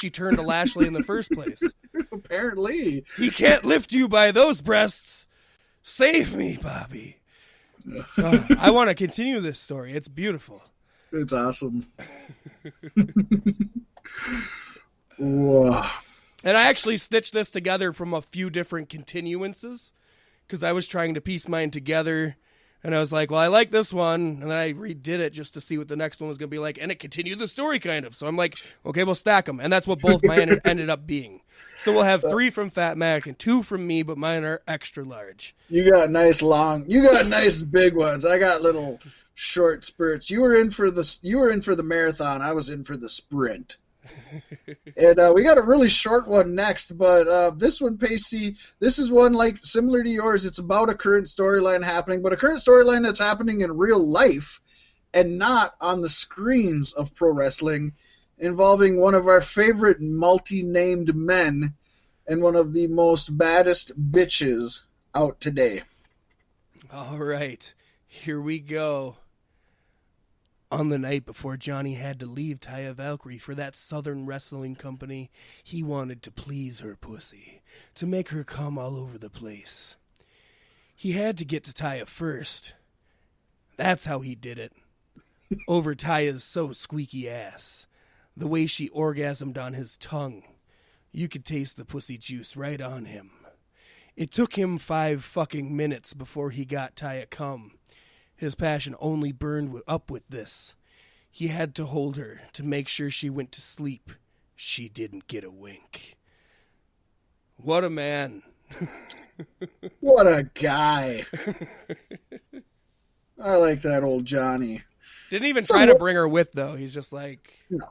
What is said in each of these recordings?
she turned to Lashley in the first place. Apparently. He can't lift you by those breasts. Save me, Bobby. Oh, I want to continue this story. It's beautiful. It's awesome. Whoa. And I actually stitched this together from a few different continuances because I was trying to piece mine together. And I was like, well, I like this one. And then I redid it just to see what the next one was going to be like. And it continued the story kind of. So I'm like, okay, we'll stack them. And that's what both mine ended up being. So we'll have 3 from Fat Mac and 2 from me, but mine are extra large. You got nice big ones. I got little short spurts. You were in for the marathon. I was in for the sprint. And we got a really short one next, but this one, Pasty, this is one like similar to yours. It's about a current storyline happening, but a current storyline that's happening in real life and not on the screens of pro wrestling, involving one of our favorite multi-named men and one of the most baddest bitches out today. All right, here we go. On the night before Johnny had to leave Taya Valkyrie for that Southern Wrestling Company, he wanted to please her pussy, to make her come all over the place. He had to get to Taya first. That's how he did it. Over Taya's so squeaky ass. The way she orgasmed on his tongue. You could taste the pussy juice right on him. It took him 5 fucking minutes before he got Taya come. His passion only burned up with this. He had to hold her to make sure she went to sleep. She didn't get a wink. What a man. What a guy. I like that old Johnny. Didn't even try to bring her with, though. He's just like... No.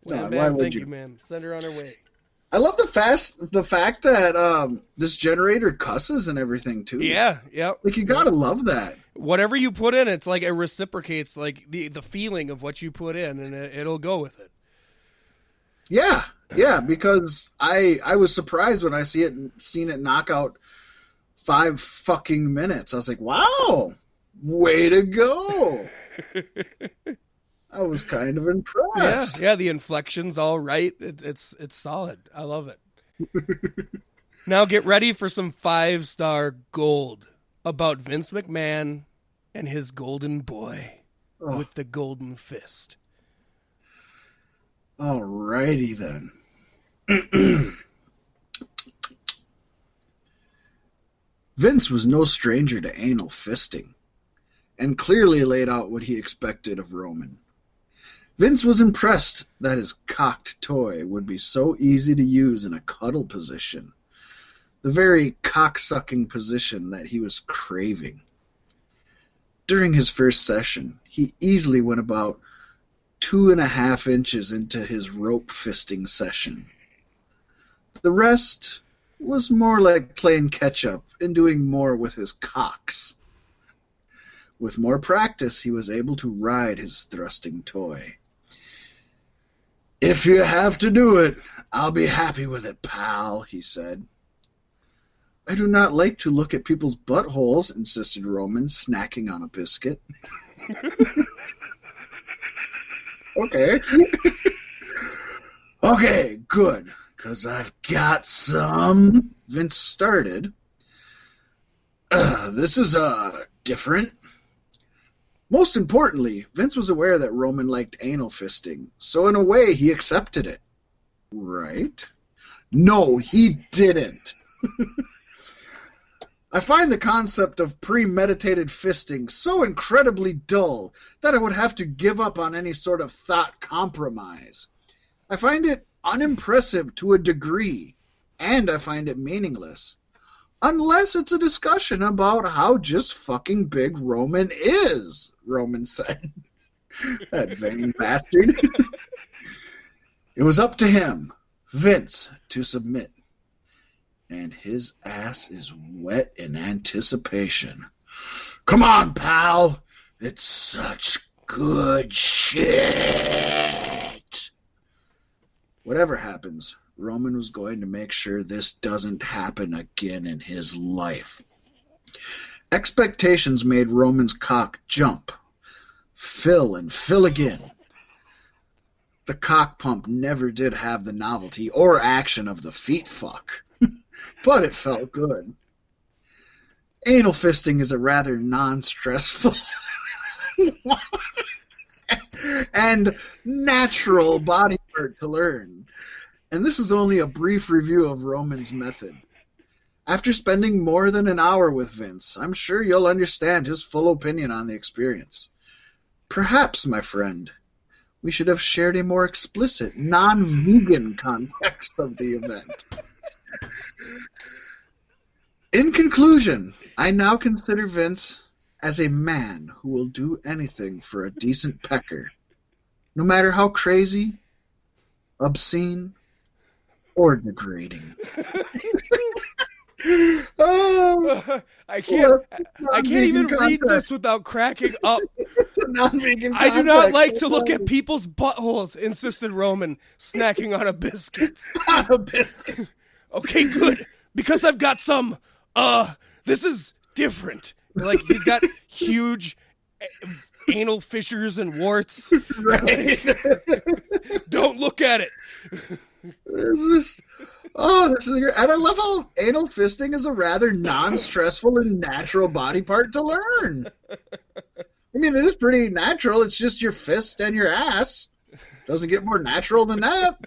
Well, man, why would you, man? Send her on her way. I love the fact that this generator cusses and everything too. Yeah, yeah. Like you gotta love that. Whatever you put in, it's like it reciprocates like the feeling of what you put in, and it'll go with it. Yeah, because I was surprised when I seen it knock out 5 fucking minutes. I was like, wow, way to go. I was kind of impressed. Yeah, the inflection's all right. It's solid. I love it. Now get ready for some 5-star gold about Vince McMahon and his golden boy with the golden fist. Alrighty then. Vince was no stranger to anal fisting, and clearly laid out what he expected of Roman. Vince was impressed that his cocked toy would be so easy to use in a cuddle position, the very cock-sucking position that he was craving. During his first session, he easily went about 2.5 inches into his rope fisting session. The rest was more like playing catch-up and doing more with his cocks. With more practice, he was able to ride his thrusting toy. "If you have to do it, I'll be happy with it, pal," he said. "I do not like to look at people's buttholes," insisted Roman, snacking on a biscuit. Okay. Okay, good, because I've got some. Vince started. This is different. Most importantly, Vince was aware that Roman liked anal fisting, so in a way he accepted it. Right? No, he didn't. I find the concept of premeditated fisting so incredibly dull that I would have to give up on any sort of thought compromise. I find it unimpressive to a degree, and I find it meaningless. Unless it's a discussion about how just fucking big Roman is, Roman said. That vain bastard. It was up to him, Vince, to submit. And his ass is wet in anticipation. Come on, pal. It's such good shit. Whatever happens, Roman was going to make sure this doesn't happen again in his life. Expectations made Roman's cock jump, fill and fill again. The cock pump never did have the novelty or action of the feet fuck, but it felt good. Anal fisting is a rather non-stressful and natural body part to learn. And this is only a brief review of Roman's method. After spending more than an hour with Vince, I'm sure you'll understand his full opinion on the experience. Perhaps, my friend, we should have shared a more explicit, non-vegan context of the event. In conclusion, I now consider Vince as a man who will do anything for a decent pecker, no matter how crazy, obscene, or degrading. I can't even read this without cracking up. It's a non-vegan I do not like to look at people's buttholes, insisted Roman, snacking on a biscuit. On a biscuit. Okay, good. Because I've got some, this is different. Like, he's got huge anal fissures and warts. Right. Don't look at it. This is great. And I love how anal fisting is a rather non-stressful and natural body part to learn. I mean, it is pretty natural. It's just your fist and your ass. Doesn't get more natural than that.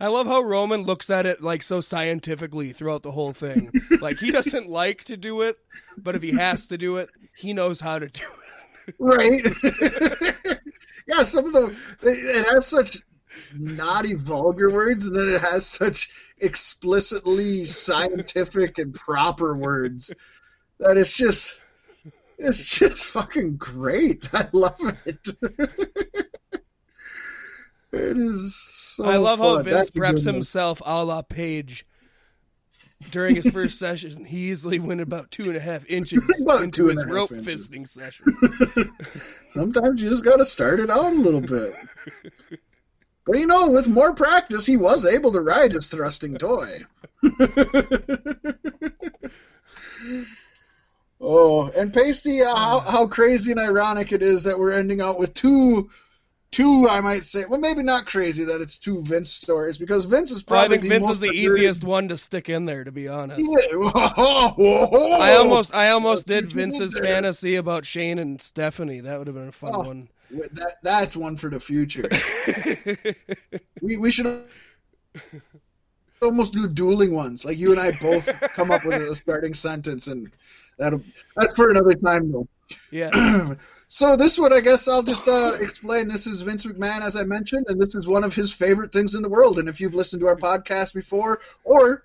I love how Roman looks at it like so scientifically throughout the whole thing. Like, he doesn't like to do it, but if he has to do it, he knows how to do it. Right. Yeah, it has such naughty vulgar words, and then it has such explicitly scientific and proper words that it's just fucking great. I love it. It is so I love fun. how Vince preps himself a la Page. During his first session, he easily went about 2.5 inches into his rope fisting session. Sometimes you just got to start it out a little bit. But with more practice, he was able to ride his thrusting toy. Oh, and Pasty, how crazy and ironic it is that we're ending out with two, I might say, well, maybe not crazy that it's 2 Vince stories, because Vince is probably I think Vince is the easiest one to stick in there, to be honest. Yeah. I almost did Vince's fantasy about Shane and Stephanie. That would have been a fun one. That's one for the future. we should almost do dueling ones. Like, you and I both come up with a starting sentence, and that's for another time, though. Yeah. So this one, I guess I'll just explain. This is Vince McMahon, as I mentioned, and this is one of his favorite things in the world. And if you've listened to our podcast before, or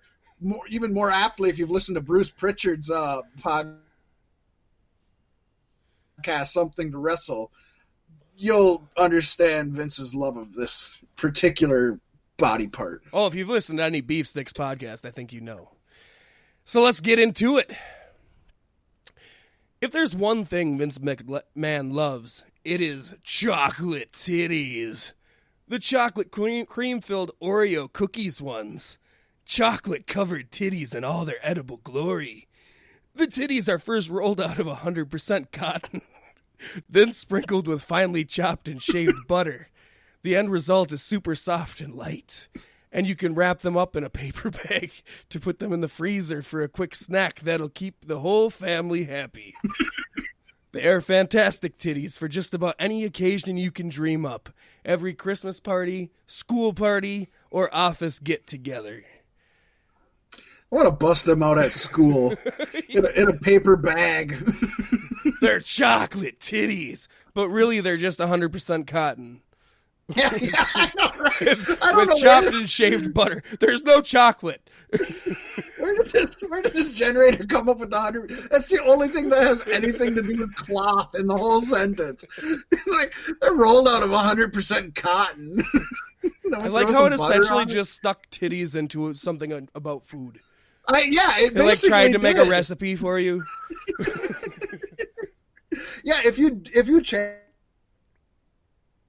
even more aptly, if you've listened to Bruce Pritchard's podcast, Something to Wrestle, you'll understand Vince's love of this particular body part. Oh, if you've listened to any Beef Sticks podcast, I think you know. So let's get into it. If there's one thing Vince McMahon loves, it is chocolate titties. The chocolate cream-filled Oreo cookies ones. Chocolate-covered titties in all their edible glory. The titties are first rolled out of 100% cotton, then sprinkled with finely chopped and shaved butter. The end result is super soft and light, and you can wrap them up in a paper bag to put them in the freezer for a quick snack that'll keep the whole family happy. They are fantastic titties for just about any occasion you can dream up. Every Christmas party, school party, or office get-together. I want to bust them out at school in a paper bag. They're chocolate titties, but really they're just 100% cotton. Yeah, I know, right? With chopped and shaved butter. There's no chocolate. Where did this generator come up with 100? That's the only thing that has anything to do with cloth in the whole sentence. It's like they're rolled out of 100% cotton. I like how it essentially just stuck titties into something about food. It like tried to make a recipe for you. Yeah, if you change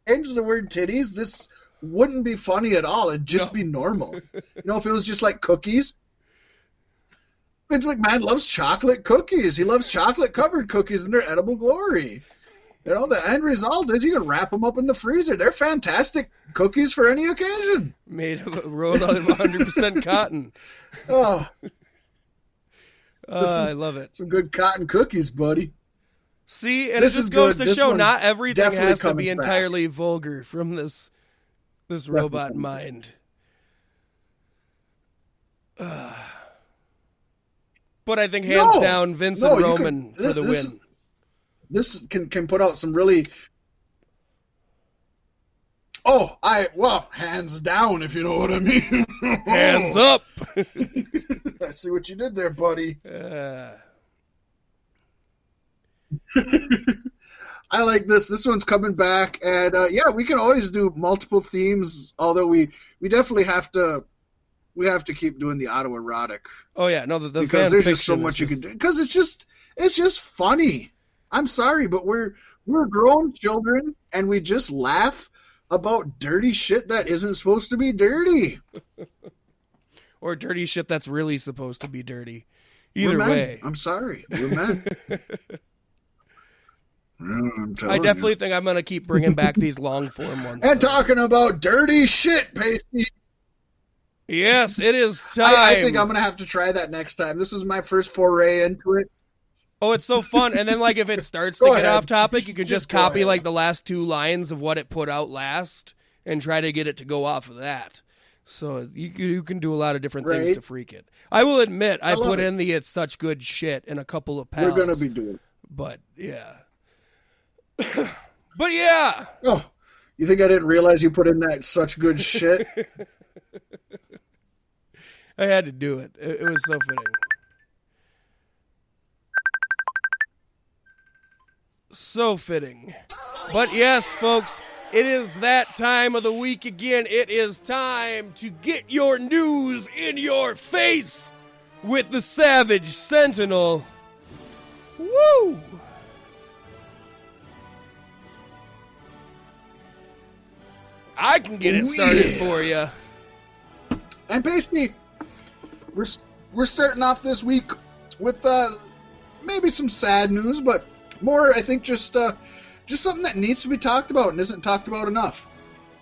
the word titties, this wouldn't be funny at all. It'd just be normal. If it was just like cookies. Vince McMahon loves chocolate cookies. He loves chocolate-covered cookies in their edible glory. The end result is you can wrap them up in the freezer. They're fantastic cookies for any occasion. Made of rolled out of 100% cotton. Oh, I love it. Some good cotton cookies, buddy. See, and this it just goes to show not everything has to be entirely back. Vulgar from this robot mind. But I think hands down, Vince and Roman for the win. This can put out some really... hands down, if you know what I mean. Hands up! I see what you did there, buddy. I like this. This one's coming back, and we can always do multiple themes. Although we definitely have to keep doing the Auto Erotic. Oh yeah, no, the because there's just so much you can do. Because it's just funny. I'm sorry, but we're grown children, and we just laugh about dirty shit that isn't supposed to be dirty. Or dirty shit that's really supposed to be dirty. Either way. I'm sorry. We're men. I definitely think I'm going to keep bringing back these long-form ones. And talking about dirty shit, Pasty. Yes, it is time. I think I'm going to have to try that next time. This was my first foray into it. Oh, it's so fun. And then, if it starts to get off topic, you can just copy, the last 2 lines of what it put out last and try to get it to go off of that. So you can do a lot of different things to freak it. I will admit, I put in the It's Such Good Shit in a couple of pals. We're going to be doing it. But, yeah. But, yeah. Oh, you think I didn't realize you put in that Such Good Shit? I had to do it. It was so fitting. So fitting. But yes, folks, it is that time of the week again. It is time to get your news in your face with the Savage Sentinel. Woo! I can get it started for you. And Pasty, we're starting off this week with maybe some sad news, but more, I think, just something that needs to be talked about and isn't talked about enough.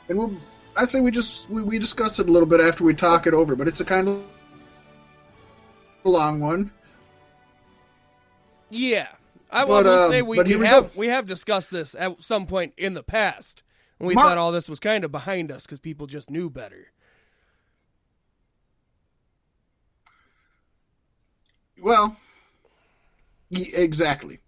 And I say we discuss it a little bit after we talk it over, but it's a kind of long one. Yeah, I will say we have discussed this at some point in the past, and we thought all this was kind of behind us because people just knew better. Well, exactly.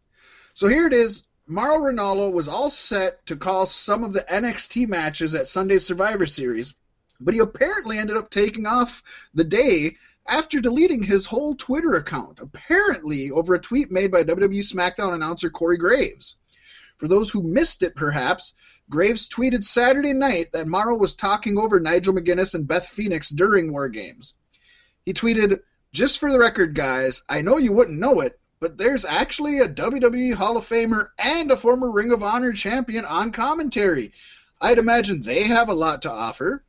So here it is. Mauro Ranallo was all set to call some of the NXT matches at Sunday's Survivor Series, but he apparently ended up taking off the day after deleting his whole Twitter account, apparently over a tweet made by WWE SmackDown announcer Corey Graves. For those who missed it, perhaps, Graves tweeted Saturday night that Mauro was talking over Nigel McGuinness and Beth Phoenix during War Games. He tweeted, "Just for the record, guys, I know you wouldn't know it, but there's actually a WWE Hall of Famer and a former Ring of Honor champion on commentary. I'd imagine they have a lot to offer."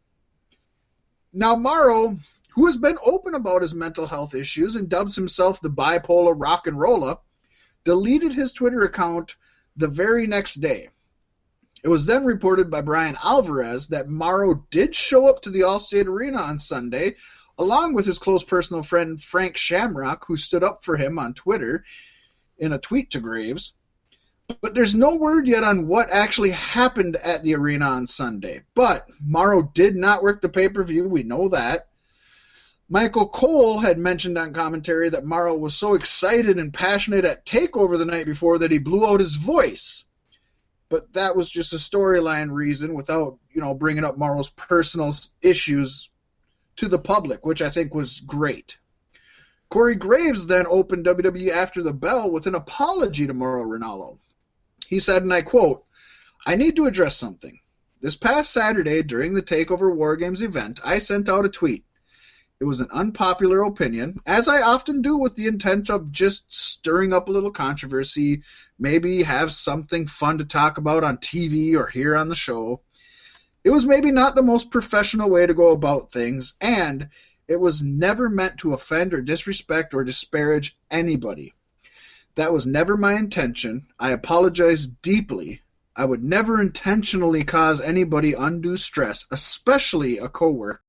Now, Mauro, who has been open about his mental health issues and dubs himself the bipolar rock and roller, deleted his Twitter account the very next day. It was then reported by Brian Alvarez that Mauro did show up to the Allstate Arena on Sunday, along with his close personal friend Frank Shamrock, who stood up for him on Twitter in a tweet to Graves. But there's no word yet on what actually happened at the arena on Sunday. But Mauro did not work the pay-per-view, we know that. Michael Cole had mentioned on commentary that Mauro was so excited and passionate at TakeOver the night before that he blew out his voice. But that was just a storyline reason without, bringing up Mauro's personal issues to the public, which I think was great. Corey Graves then opened WWE After the Bell with an apology to Mauro Ranallo. He said, and I quote, "I need to address something. This past Saturday during the TakeOver War Games event, I sent out a tweet. It was an unpopular opinion, as I often do with the intent of just stirring up a little controversy, maybe have something fun to talk about on TV or here on the show. It was maybe not the most professional way to go about things, and it was never meant to offend or disrespect or disparage anybody. That was never my intention. I apologize deeply. I would never intentionally cause anybody undue stress, especially a coworker.